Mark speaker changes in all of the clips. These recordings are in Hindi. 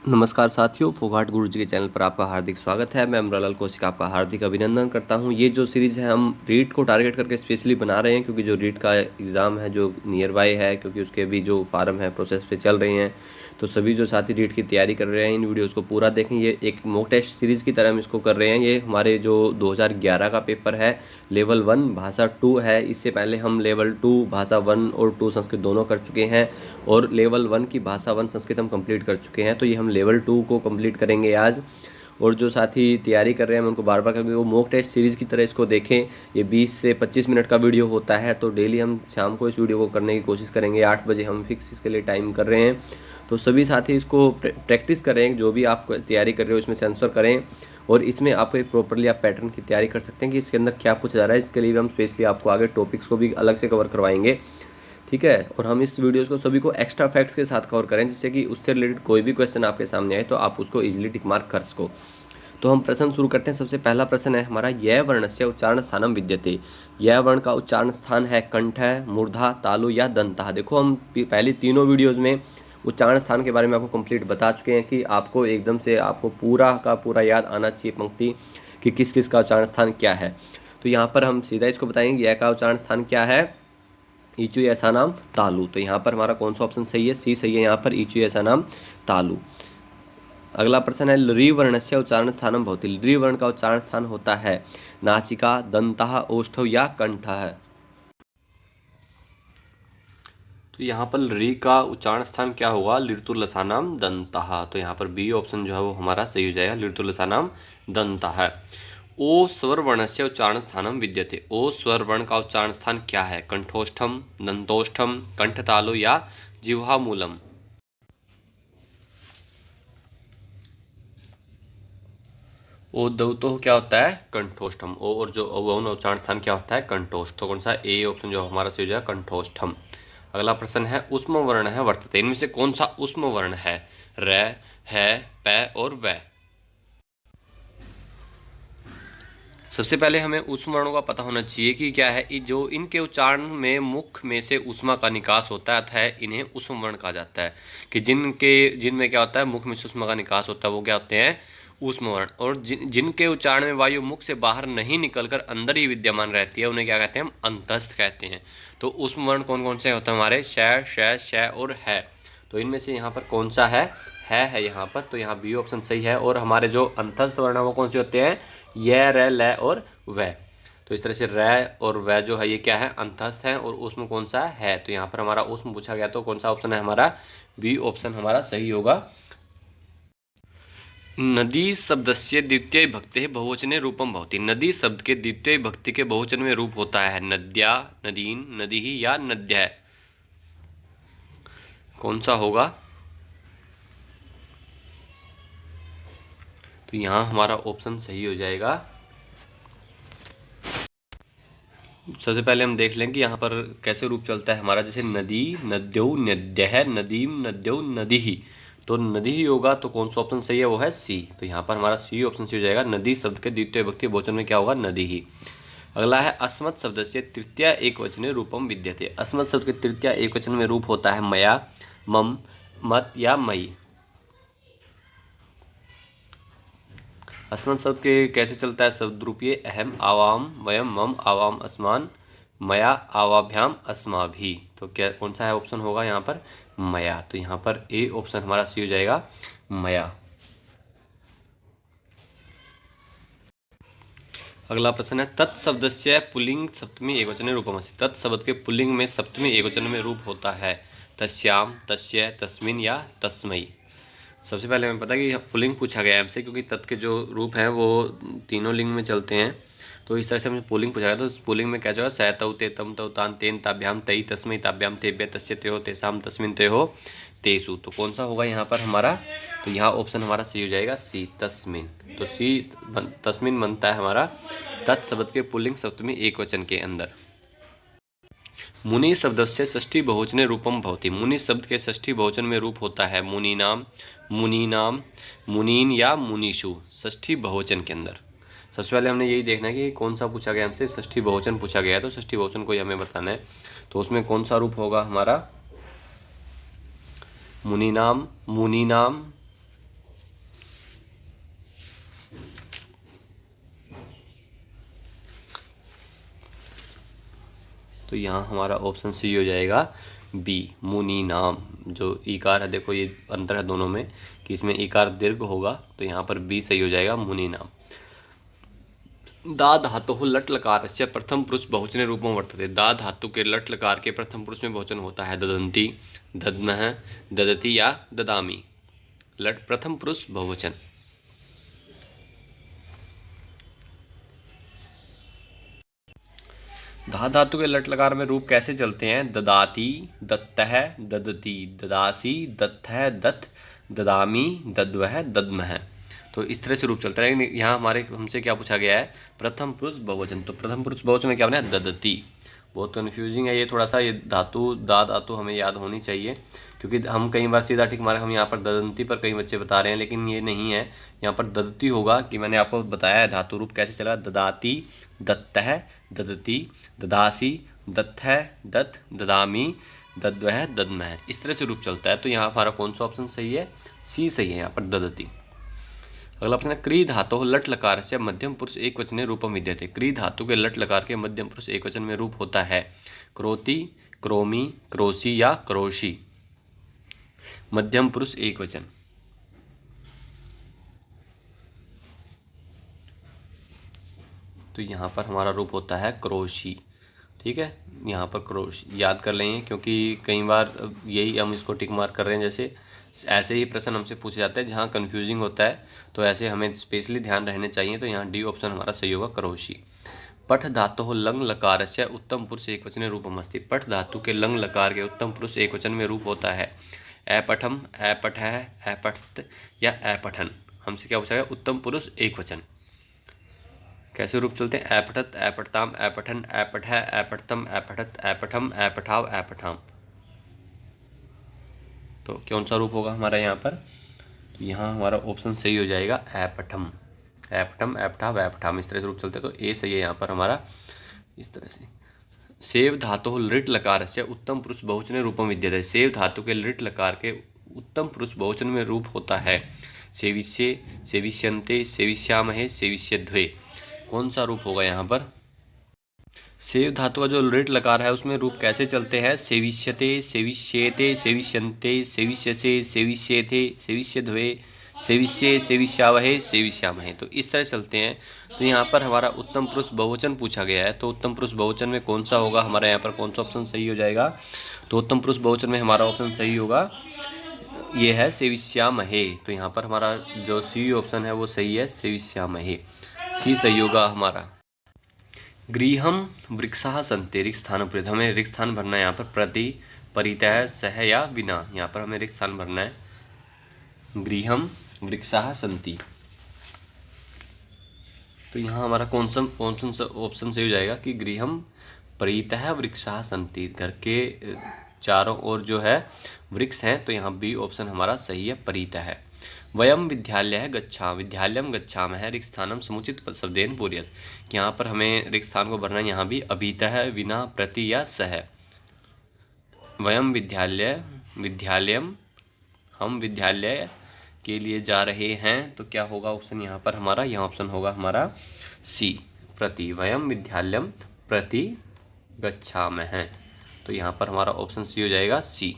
Speaker 1: नमस्कार साथियों, फोगाट गुरु जी के चैनल पर आपका हार्दिक स्वागत है। मैं अमरालाल कौशिक आपका हार्दिक अभिनंदन करता हूं। ये जो सीरीज़ है हम रीट को टारगेट करके स्पेशली बना रहे हैं, क्योंकि जो रीट का एग्ज़ाम है जो नियर बाय है, क्योंकि उसके भी जो फार्म है प्रोसेस पे चल रहे हैं, तो सभी जो साथी रीट की तैयारी कर रहे हैं इन वीडियोज़ को पूरा देखें। ये एक मॉक टेस्ट सीरीज़ की तरह हम इसको कर रहे हैं। ये हमारे जो 2011 का पेपर है, लेवल 1 भाषा 2 है। इससे पहले हम लेवल 2 भाषा 1 और 2 संस्कृत दोनों कर चुके हैं, और लेवल 1 की भाषा 1 संस्कृत हम कंप्लीट कर चुके हैं। तो ये हम लेवल 2 को कंप्लीट करेंगे आज। और जो साथी तैयारी कर रहे हैं मैं उनको बार बार कहेंगे वो मॉक टेस्ट सीरीज़ की तरह इसको देखें। ये 20 से 25 मिनट का वीडियो होता है, तो डेली हम शाम को इस वीडियो को करने की कोशिश करेंगे। 8 बजे हम फिक्स इसके लिए टाइम कर रहे हैं। तो सभी साथी इसको प्रैक्टिस करें, जो भी आप तैयारी कर रहे हो इसमें से आंसर करें, और इसमें आपको एक प्रॉपरली आप पैटर्न की तैयारी कर सकते हैं कि इसके अंदर क्या पूछा जा रहा है। इसके लिए भी हम स्पेशली आपको आगे टॉपिक्स को भी अलग से कवर करवाएंगे, ठीक है। और हम इस वीडियोज़ को सभी को एक्स्ट्रा फैक्ट्स के साथ कवर करें, जिससे कि उससे रिलेटेड कोई भी क्वेश्चन आपके सामने आए तो आप उसको इजीली टिक मार्क कर सको। तो हम प्रश्न शुरू करते हैं। सबसे पहला प्रश्न है हमारा, यह वर्णस्य उच्चारण स्थानम विद्यते। यह वर्ण का उच्चारण स्थान है कंठ, मूर्धा, तालु या दंता। देखो हम पहली तीनों वीडियोज़ में उच्चारण स्थान के बारे में आपको कंप्लीट बता चुके हैं कि आपको एकदम से आपको पूरा का पूरा याद आना चाहिए पंक्ति कि किस किस का उच्चारण स्थान क्या है। तो यहाँ पर हम सीधा इसको बताएंगे, यह का उच्चारण स्थान क्या है, ईचु ऐसा नाम तालु। तो यहाँ पर हमारा कौन सा ऑप्शन सही है, सी सही है। यहाँ पर ईचु ऐसा नाम तालु। अगला प्रश्न है, लृ वर्णस्य उच्चारण स्थानम भवति। लृ वर्ण का उच्चारण स्थान होता है नासिका, दंतः, ओष्ठव या कंठः। तो यहाँ पर लृ का उच्चारण स्थान क्या होगा, लृतुलसानाम दंतः। तो यहाँ पर बी ऑप्शन जो है वो हमारा सही हो जाएगा, लृतुलसानाम दंतः। ओ स्वर वर्ण से उच्चारण स्थानम विद्यते। ओ स्वर वर्ण का उच्चारण स्थान क्या है, कंठोष्ठम, दंतोष्ठम, कंठतालु या जिह्वामूलम। ओ दौतो क्या होता है, कंठोष्ठम। ओ और जो औ उच्चारण स्थान क्या होता है, कंठोष्ठ। तो कौन सा ए ऑप्शन जो हमारा सही हो जाएगा, कंठोष्ठम। अगला प्रश्न है, उष्म वर्ण है वर्तते। इनमें से कौन सा उष्म वर्ण है, र, है, प और व। सबसे पहले हमें उष्म वर्णों का पता होना चाहिए कि क्या है, जो इनके उच्चारण में मुख में से ऊष्मा का निकास होता है, अतः इन्हें उष्म वर्ण कहा जाता है। कि जिनमें क्या होता है, मुख में से ऊष्मा का निकास होता है, वो क्या होते हैं, ऊष्म वर्ण। और जिनके उच्चारण में वायु मुख से बाहर नहीं निकलकर अंदर ही विद्यमान रहती है, उन्हें क्या कहते हैं, हम अंतस्थ कहते हैं। तो उष्म वर्ण कौन कौन से होते हैं हमारे, श, श और है। तो इनमें से यहाँ पर कौन सा है यहाँ पर। तो यहाँ बी ऑप्शन सही है। और हमारे जो अंतस्थ वर्ण वो कौन से होते हैं, य, र, ल और व। तो इस तरह से र और व जो है ये क्या है, अंतस्थ है। और उसमें कौन सा है, तो यहाँ पर हमारा उसमें पूछा गया, तो कौन सा ऑप्शन है हमारा, बी ऑप्शन हमारा सही होगा। नदी शब्दस्य द्वितीय भक्ति बहुवचने रूपम भवति। नदी शब्द के द्वितीय भक्ति के बहुवचन में रूप होता है नद्या, नदीन, नदी या नद्य। कौन सा होगा, तो यहाँ हमारा ऑप्शन सही हो जाएगा। सबसे पहले हम देख लें कि यहाँ पर कैसे रूप चलता है हमारा। जैसे नदी, नद्यो, नद्यः, नदीम, नद्यो, नदी ही। तो नदी ही होगा, तो कौन सा ऑप्शन सही है, वो है सी। तो यहाँ पर हमारा सी ऑप्शन सही हो जाएगा। नदी शब्द के द्वितीय विभक्ति बहुवचन में क्या होगा, नदी ही। अगला है, अस्मत् शब्द से तृतीय एकवचने रूपम विद्यते। अस्मत् शब्द के तृतीय एकवचन में रूप होता है मया, मम, मत या मई। अस्मत् शब्द के कैसे चलता है, शब्द रूपीय अहम, आवाम, वयम, मम, आवाम, अस्मान, मया, आवाभ्याम, अस्माभि। तो क्या कौन सा है ऑप्शन होगा यहाँ पर, मया। तो यहाँ पर ए ऑप्शन हमारा सी हो जाएगा, मया। अगला प्रश्न है, तत्शब्द से पुल्लिंग सप्तमी एकवचन रूपमस्ति। तत्शब्द के पुल्लिंग में सप्तमी एकवचन में रूप होता है तस्याम, तस्य, तस्मिन या तस्मई। सबसे पहले हमें पता है कि पुल्लिंग पूछा गया है हमसे, क्योंकि तत् के जो रूप हैं वो तीनों लिंग में चलते हैं। तो इस तरह से हमें पुल्लिंग पूछा गया। तो पुल्लिंग में क्या होगा, स, तौ, ते, तम, तौ, तान, तेन, ताभ्याम, तई, तस्मै, ताभ्याम, तेभ्य, तस्य, त्योः, तेषाम, तस्मिन्, त्योः, तेषु। तो कौन सा होगा यहाँ पर हमारा, तो यहाँ ऑप्शन हमारा सी हो जाएगा, सी, तस्मिन्। तो सी तस्मिन् बनता है हमारा तत्शब्द के पुल्लिंग सप्तमी एकवचन के अंदर। मुनि शब्द से षष्ठी बहुवचने रूपम भवति। मुनि शब्द के षष्ठी बहुवचन में रूप होता है मुनीनाम, मुनीनाम, मुनीन या मुनीषु। षष्ठी बहुवचन के अंदर सबसे पहले हमने यही देखना है कि कौन सा पूछा गया हमसे, षष्ठी बहुवचन पूछा गया है। तो षष्ठी बहुवचन को हमें बताना है, तो उसमें कौन सा रूप होगा हमारा, मुनीनाम, मुनीनाम, तो यहाँ हमारा ऑप्शन सी हो जाएगा बी, मुनि नाम। जो ईकार है, देखो ये अंतर है दोनों में कि इसमें ईकार दीर्घ होगा, तो यहाँ पर बी सही हो जाएगा, मुनि नाम। दा धातुः लट् लकारस्य प्रथम पुरुष बहुवचने रूपं वर्तते। दा धातु के लट् लकार के प्रथम पुरुष में बहुवचन होता है ददन्ति, दद्मः, ददति या ददामि। लट प्रथम पुरुष बहुवचन। धा धातु के लट लकार में रूप कैसे चलते हैं? ददाति, दत्तः, ददति, ददासी, दत्तः, दत्त, ददामी, दद्वः, दद्मः। तो इस तरह से रूप चलता है। लेकिन यहाँ हमारे हमसे क्या पूछा गया है? प्रथम पुरुष बहुवचन। तो प्रथम पुरुष बहुवचन में क्या बना है? ददति। बहुत कन्फ्यूजिंग है ये थोड़ा सा। ये धातु, दा धातु हमें याद होनी चाहिए, क्योंकि हम कई बार सीधा टिक मारे, हम यहाँ पर ददंती पर कई बच्चे बता रहे हैं, लेकिन ये नहीं है। यहाँ पर ददती होगा, कि मैंने आपको बताया है धातु रूप कैसे चला। ददाती, दत्तः, ददति, ददासी, दत्तः, दत्त, ददामी, दद्वः, दद्मः। इस तरह से रूप चलता है। तो यहाँ हमारा कौन सा ऑप्शन सही है? सी सही है यहाँ पर, ददति। अगला प्रश्न है, क्री धातु लट लकार से मध्यम पुरुष एक वचने रूपम विद्यते। क्री धातु के लट लकार के मध्यम पुरुष एक वचन में रूप होता है क्रोति, क्रोमी, क्रोसी या क्रोशी। मध्यम पुरुष एक वचन। तो यहाँ पर हमारा रूप होता है क्रोशी। ठीक है, यहाँ पर क्रोशी याद कर लेंगे, क्योंकि कई बार यही हम इसको टिक मार्क कर रहे हैं। जैसे ऐसे ही प्रश्न हमसे पूछे जाते हैं जहाँ कन्फ्यूजिंग होता है, तो ऐसे हमें स्पेशली ध्यान रहने चाहिए। तो यहाँ डी ऑप्शन हमारा सही होगा, क्रोशी। पठ धातु लंग लकार से उत्तम पुरुष एक वचन रूपम अस्ति। पठ धातु के लंग लकार के उत्तम पुरुष एक वचन में रूप होता है अपठम, अपठः, अपठत या अपठन। हमसे क्या पूछा गया? उत्तम पुरुष एक वचन। कैसे रूप चलते हैं? अपठत, अपठताम, अपठन, अपठः, अपठतम, अपठत, अपठम, अपठाव, अपठाम। तो कौन सा रूप होगा हमारा यहाँ पर? तो यहाँ हमारा ऑप्शन सही हो जाएगा, अपठम। अपठम, अपठाव, अपठाम, इस तरह से रूप चलते हैं। तो ए सही है यहाँ पर हमारा, इस तरह से। सेव धातु लृट लकार से उत्तम पुरुष बहुवचन रूपम विद्यते। सेव धातु के लृट लकार के उत्तम पुरुष बहुवचन में रूप होता है सेविष्ये, सेविष्यन्ते, सेविष्यामहे, सेविष्यध्वे। कौन सा रूप होगा यहाँ पर? सेव धातु का जो लृट लकार है उसमें रूप कैसे चलते हैं? सेविष्यते, सेविष्येते, सेविष्यन्ते, सेविष्यसे, सेविष्येथे, सेविष्यध्वे, सेविष्ये, सेविष्यावहे, सेविष्यामहे। तो इस तरह चलते हैं। तो यहाँ पर हमारा उत्तम पुरुष बहुवचन पूछा गया है, तो उत्तम पुरुष बहुवचन में कौन सा होगा हमारा? यहाँ पर कौन सा ऑप्शन सही हो जाएगा? तो उत्तम पुरुष बहुवचन में हमारा ऑप्शन सही होगा, ये है सेविष्यामहे। तो यहाँ पर हमारा जो सी ऑप्शन है वो सही है, सेविष्यामहे। सी सही होगा हमारा। गृहम वृक्षाः सन्ति, रिक्त स्थान प्रति। हमें रिक्त स्थान भरना है यहाँ पर, प्रति, परितः, सह या बिना। यहाँ पर हमें रिक्त स्थान भरना है। गृहम वृक्षाः सन्ति। तो यहाँ हमारा कौन सा ऑप्शन सही हो जाएगा कि गृहम परितः वृक्षाः सन्ति। घर के चारों ओर जो है वृक्ष हैं, तो यहाँ बी ऑप्शन हमारा सही है, परितः। वयम विद्यालय गच्छा, विद्यालयम गच्छामः, रिक्त स्थानम समुचित शब्देन पूरयत। यहाँ पर हमें रिक्त स्थान को भरना है, यहाँ भी अभितः, विना, प्रति या सह। वयम विद्यालय, विद्यालयम, हम विद्यालय के लिए जा रहे हैं, तो क्या होगा ऑप्शन यहाँ पर हमारा? यहाँ ऑप्शन होगा हमारा सी, प्रति। वयम विद्यालयम प्रति गच्छामः। तो यहाँ पर हमारा ऑप्शन सी हो जाएगा, सी।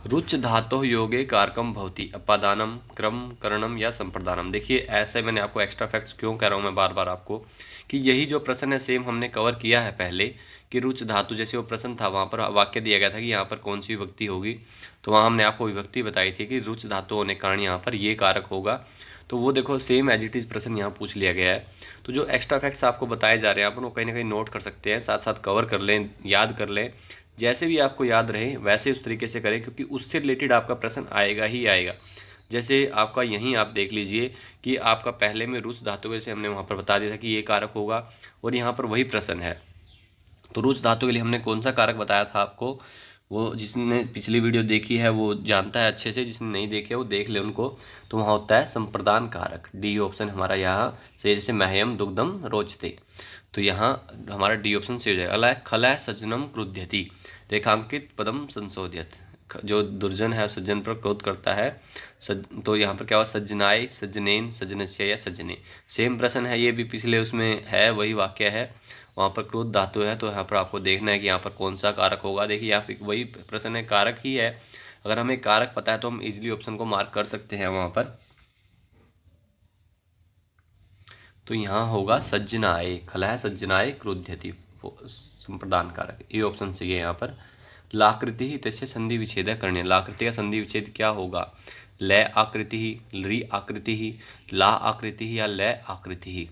Speaker 1: रुच धातु योगे कारकम भवति, अपादानम, क्रम, करणम या संप्रदानम। देखिए ऐसे मैंने आपको एक्स्ट्रा फैक्ट्स क्यों कह रहा हूँ मैं बार बार आपको, कि यही जो प्रश्न है सेम हमने कवर किया है पहले, कि रुच धातु जैसे वो प्रश्न था, वहाँ पर वाक्य दिया गया था कि यहाँ पर कौन सी विभक्ति होगी, तो वहाँ हमने आपको विभक्ति बताई थी कि रुच धातु होने के कारण यहाँ पर ये कारक होगा। तो वो देखो सेम एज इट इज़ प्रश्न यहाँ पूछ लिया गया है। तो जो एक्स्ट्रा फैक्ट्स आपको बताए जा रहे हैं, आप उनको कहीं ना कहीं नोट कर सकते हैं, साथ साथ कवर कर लें, याद कर लें, जैसे भी आपको याद रहे वैसे उस तरीके से करें, क्योंकि उससे रिलेटेड आपका प्रश्न आएगा ही आएगा। जैसे आपका यहीं आप देख लीजिए कि आपका पहले में रुच धातु जैसे हमने वहाँ पर बता दिया था कि ये कारक होगा, और यहाँ पर वही प्रश्न है। तो रुच धातु के लिए हमने कौन सा कारक बताया था आपको? वो जिसने पिछली वीडियो देखी है वो जानता है अच्छे से, जिसने नहीं देखे वो देख ले उनको। तो वहाँ होता है संप्रदान कारक। डी ऑप्शन हमारा यहाँ से, जैसे मह्यम दुग्धम रोचते, तो यहाँ हमारा डी ऑप्शन से हो जाएगा। अला खला सज्जनम क्रुध्यति, रेखांकित पदम संशोधित। जो दुर्जन है सज्जन पर क्रोध करता है, तो यहाँ पर क्या हुआ? सज्जनाय, सज्जनेन, सज्जनस्य या सज्जने। सेम प्रश्न है, ये भी पिछले उसमें है, वही वाक्य है। वहाँ पर क्रोध धातु है, तो यहाँ पर आपको देखना है कि यहाँ पर कौन सा कारक होगा। देखिए यहाँ पे वही प्रश्न है, कारक ही है। अगर हमें कारक पता है तो हम इजीली ऑप्शन को मार्क कर सकते हैं वहाँ पर। तो यहाँ होगा सज्जनाय, खलः सज्जनाय क्रुध्यति, संप्रदान कारक, ये ऑप्शन सही है यहाँ पर। लाकृति ही तस्य संधि विच्छेद करने, लाकृति का संधि विच्छेद क्या होगा? लय आकृति ही, री आकृति ही, ला आकृति ही या लय आकृति ही?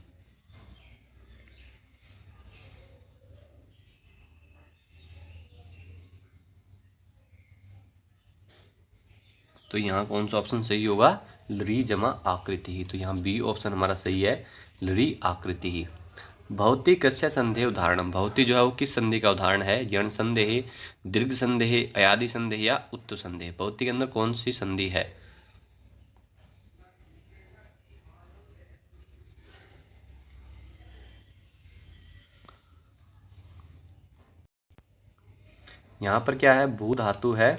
Speaker 1: तो यहाँ कौन सा ऑप्शन सही होगा? लरी जमा आकृति ही। तो यहाँ बी ऑप्शन हमारा सही है, लरी आकृति ही। भौतिक कस्य संदेह उदाहरण, भौतिक जो है वो किस संधि का उदाहरण है? यण संदेह, दीर्घ संदेह, अयादि संदेह या उत्त संदेह? भौतिक के अंदर कौन सी संधि है? यहाँ पर क्या है? भू धातु है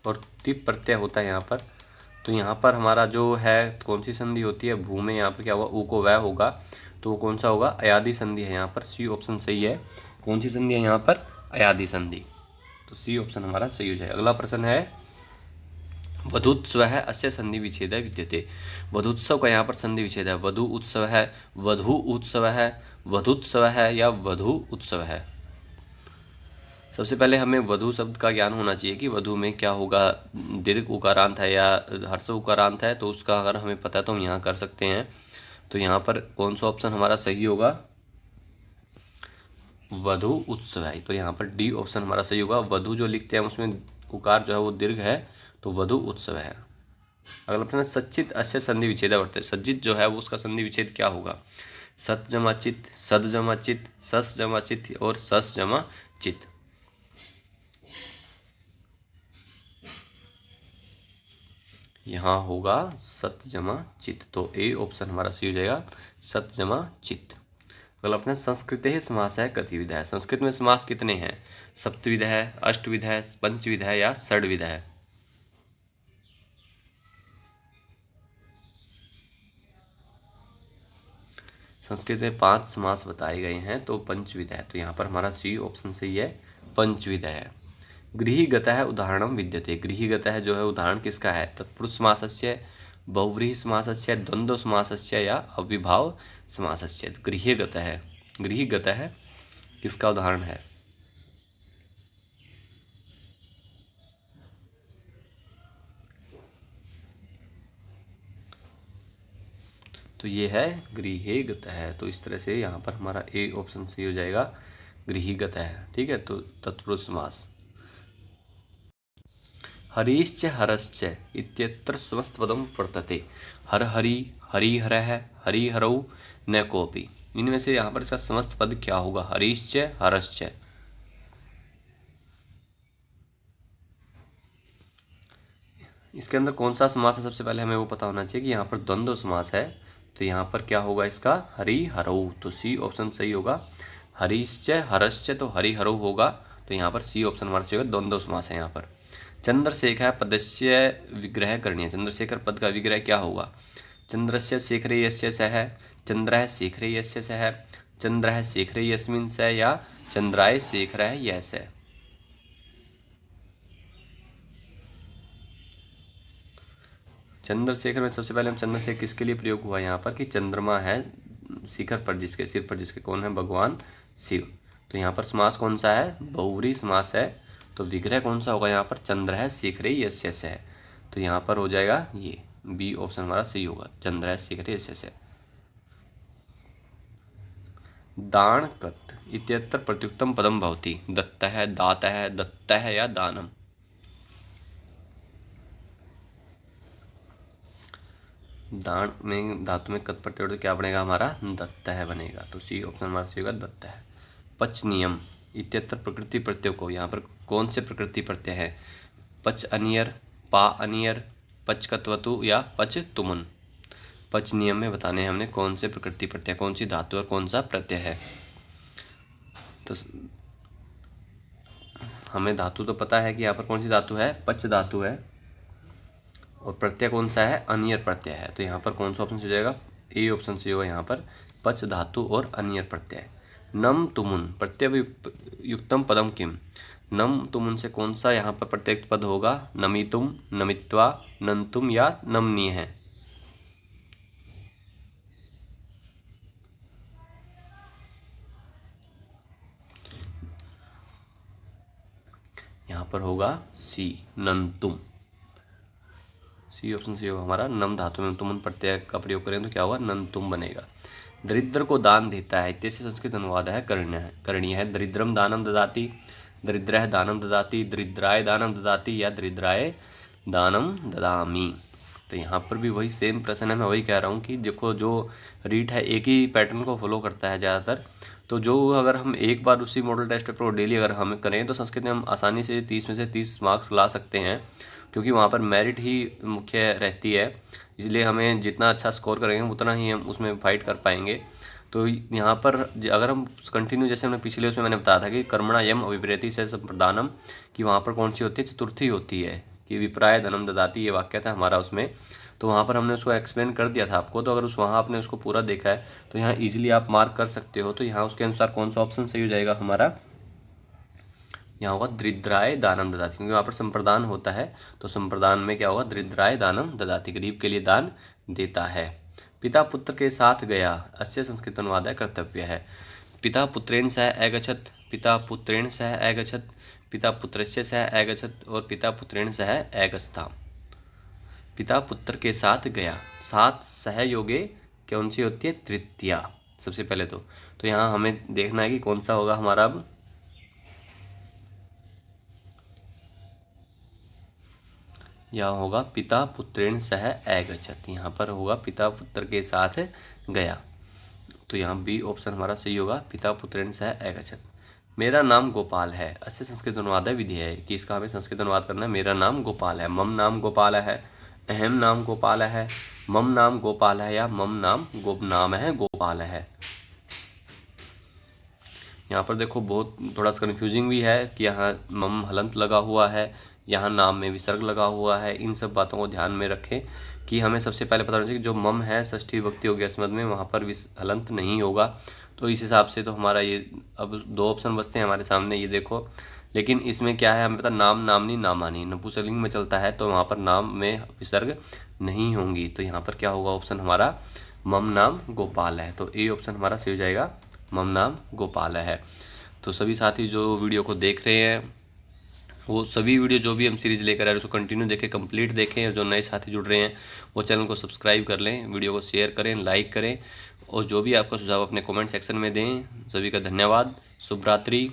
Speaker 1: और तिप प्रत्यय होता है यहाँ पर। तो यहाँ पर हमारा जो है कौन सी संधि होती है? भू में यहाँ पर क्या होगा? ऊ को वह होगा, तो वो कौन सा होगा? अयादि संधि है यहाँ पर। सी ऑप्शन सही है। कौन सी संधि है यहाँ पर? अयादि संधि। तो सी ऑप्शन हमारा सही हो जाएगा। अगला प्रश्न है, वधुत्सव है अस्य संधि विच्छेद विद्यते। वधुत्सव का यहाँ पर संधि विच्छेद है। वधु उत्सव है, वधु उत्सव है, वधुत्सव है या वधु उत्सव है? सबसे पहले हमें वधु शब्द का ज्ञान होना चाहिए कि वधु में क्या होगा, दीर्घ उकारांत है या हर्ष उकारांत है। तो उसका अगर हमें पता है तो हम यहाँ कर सकते हैं। तो यहाँ पर कौन सा ऑप्शन हमारा सही होगा? वधु उत्सव है। तो यहाँ पर डी ऑप्शन हमारा सही होगा। वधु जो लिखते हैं उसमें उकार जो है वो दीर्घ है, तो वधु उत्सव है। अगला प्रश्न है, सच्चित अस्य संधि विच्छेद वर्तते। सज्जित जो है वो उसका संधि विच्छेद क्या होगा? सत जमा चित, सद जमा चित, सस जमा चित और सस जमा चित। यहाँ होगा सत जमा चित। तो ए ऑप्शन हमारा सही हो जाएगा, सत जमा चित। अगला अपने संस्कृत ही समास है कतिविध है। संस्कृत में समास कितने हैं? सप्तविध है, अष्टविध है, पंचविध है या षड्विध है? संस्कृत में 5 समास बताए गए हैं, तो पंचविध है। तो यहाँ पर हमारा सी ऑप्शन सही है, पंचविध है। गृहीगतः उदाहरणं विद्यते। गृहीगतः जो है उदाहरण किसका है? तत्पुरुष समासस्य, बहुव्रीहि समासस्य, द्वंद्व समासस्य या अविभाव समासस्य। गृहीगतः, गृहीगतः किसका उदाहरण है? तो ये है गृहीगतः। तो इस तरह से यहाँ पर हमारा ए ऑप्शन सही हो जाएगा, गृहीगतः। ठीक है, तो तत्पुरुष समास। हरीश्च हरश्च इत्यत्र समस्त पदम वर्तते। हर हरि, हरिहरः, हरिहरौ न कोपि। इनमें से यहाँ पर इसका समस्त पद क्या होगा? हरीश्च हरश्च। इसके अंदर कौन सा समास है? सबसे पहले हमें वो पता होना चाहिए कि यहाँ पर द्वंद्व समास है। तो यहाँ पर क्या होगा इसका? हरिहरौ। तो सी ऑप्शन सही होगा। हरीश्च हरश्च तो हरिहरौ होगा। तो यहाँ पर सी ऑप्शन हमारा सही होगा, द्वंद्व समास है यहाँ पर। चंद्रशेखर पदस्य विग्रह करनीय। चंद्रशेखर पद का विग्रह क्या होगा? चंद्रस्य शेखरे यस्य सः, चंद्रः शेखरे यस्य सः, चंद्रः शेखरे यस्मिन् सः या चंद्राय शेखरः यः सः। चंद्रशेखर में सबसे पहले हम चंद्रशेखर किसके लिए प्रयोग हुआ यहाँ पर? कि चंद्रमा है शिखर पर, जिसके सिर पर जिसके कौन है? भगवान शिव। तो यहाँ पर समास कौन सा है? बहुव्रीहि समास है। तो विग्रह कौन सा होगा यहाँ पर? चंद्र है शेखरे यस्य सः। तो यहाँ पर हो जाएगा ये बी ऑप्शन हमारा सही होगा, चंद्र है शेखरे यस्य सः। दान कत इत्यत्र प्रत्युक्तम पदम भवति। दत्तः, दातः, दत्तः या दानम? दान में धातु में कत प्रत्यय तो क्या बनेगा हमारा? दत्तः बनेगा। तो सी ऑप्शन हमारा सही होगा, दत्तः। पच नियम इत्यत्र प्रकृति प्रत्यय को, यहाँ पर कौन से प्रकृति प्रत्यय है? पच अनियर, पा अनियर, पच कत्वतु या पच तुमुन? पच नियम में बताने हैं हमने कौन से प्रकृति प्रत्यय, कौन सी धातु और कौन सा प्रत्यय है। तो हमें धातु तो पता है कि यहाँ पर कौन सी धातु है? पच धातु है। और प्रत्यय कौन सा है? अनियर प्रत्यय है। तो यहाँ पर कौन सा ऑप्शन हो जाएगा? ए ऑप्शन से होगा यहाँ पर, पच धातु और अनियर प्रत्यय। नम तुमुन प्रत्यय युक्तम पदम किम, नम तुमुन से कौन सा यहाँ पर प्रत्यय पद होगा? नमितुम, नमित्वा, नंतुम या नमनीय है? यहाँ पर होगा सी, नंतुम। सी ऑप्शन सी होगा हमारा। नम धातु में तुमुन प्रत्यय का प्रयोग करें तो क्या होगा? नंतुम बनेगा। दरिद्र को दान देता है इत्यस्य संस्कृत अनुवाद है करणीय है। दरिद्रम दानम ददाति, दरिद्रः दानम ददाति, दरिद्राय दानम ददाति या दरिद्राय दानम ददामि। तो यहाँ पर भी वही सेम प्रश्न है। मैं वही कह रहा हूँ कि देखो जो रीट है एक ही पैटर्न को फॉलो करता है ज़्यादातर। तो जो अगर हम एक बार उसी मॉडल टेस्ट पेपर को डेली अगर हम करें तो संस्कृत में हम आसानी से 30 में से 30 मार्क्स ला सकते हैं, क्योंकि वहाँ पर मेरिट ही मुख्य रहती है। इसलिए हमें जितना अच्छा स्कोर करेंगे उतना ही हम उसमें फाइट कर पाएंगे। तो यहाँ पर अगर हम कंटिन्यू, जैसे हमने पिछले उसमें मैंने बताया था कि कर्मणा यम अभिप्रेति से संप्रदानम, कि वहाँ पर कौन सी होती है? चतुर्थी होती है, कि विप्राय धनम ददाति, ये वाक्य था हमारा उसमें। तो वहाँ पर हमने उसको एक्सप्लेन कर दिया था आपको। तो अगर वहाँ आपने उसको पूरा देखा है तो यहाँ ईजिली आप मार्क कर सकते हो। तो यहाँ उसके अनुसार कौन सा ऑप्शन सही हो जाएगा हमारा? यहाँ होगा दरिद्राय दानम ददाति, क्योंकि वहाँ पर संप्रदान होता है। तो संप्रदान में क्या होगा? दरिद्राय दानम ददाति, गरीब के लिए दान देता है। पिता पुत्र के साथ गया, अस्य संस्कृत अनुवाद है कर्तव्य है। पिता पुत्रेण सह अगच्छत्, पिता पुत्रेण सह अगच्छत्, पिता पुत्रस्य सह अगच्छत् और पिता पुत्रेण सह अगच्छताम्। पिता पुत्र के साथ गया, साथ सहयोगे कौन सी होती है? तृतीया सबसे पहले। तो यहाँ हमें देखना है कि कौन सा होगा हमारा। अब यहाँ होगा पिता पुत्रेण सह अगच्छत्, यहाँ पर होगा पिता पुत्र के साथ गया। तो यहाँ बी ऑप्शन हमारा सही होगा, पिता पुत्रेण सह अगच्छत्। मेरा नाम गोपाल है, अस्य संस्कृत अनुवाद है विधि है, कि इसका हमें संस्कृत अनुवाद करना है। मेरा नाम गोपाल है, मम नाम गोपाल है, अहम नाम गोपाल है, मम नाम गोपाल है या मम नाम नाम है गोपाल है। यहाँ पर देखो बहुत थोड़ा सा कन्फ्यूजिंग भी है कि यहाँ मम हलंत लगा हुआ है, यहाँ नाम में विसर्ग लगा हुआ है। इन सब बातों को ध्यान में रखें कि हमें सबसे पहले पता होना चाहिए कि जो मम है षष्ठी विभक्ति हो गया स्मद में, वहाँ पर हलंत नहीं होगा। तो इस हिसाब से तो हमारा ये अब दो ऑप्शन बचते हैं हमारे सामने, ये देखो। लेकिन इसमें क्या है, हमें पता नाम नामनी नामानी नपुंसकलिंग में चलता है, तो वहाँ पर नाम में विसर्ग नहीं होंगी। तो यहाँ पर क्या होगा ऑप्शन हमारा? मम नाम गोपाल है। तो ए ऑप्शन हमारा सही हो जाएगा, मम नाम गोपाल है। तो सभी साथी जो वीडियो को देख रहे हैं वो सभी वीडियो जो भी हम सीरीज़ लेकर आ रहे हैं उसको कंटिन्यू देखें, कंप्लीट देखें। और जो नए साथी जुड़ रहे हैं वो चैनल को सब्सक्राइब कर लें, वीडियो को शेयर करें, लाइक करें और जो भी आपका सुझाव अपने कमेंट सेक्शन में दें। सभी का धन्यवाद। शुभ रात्रि।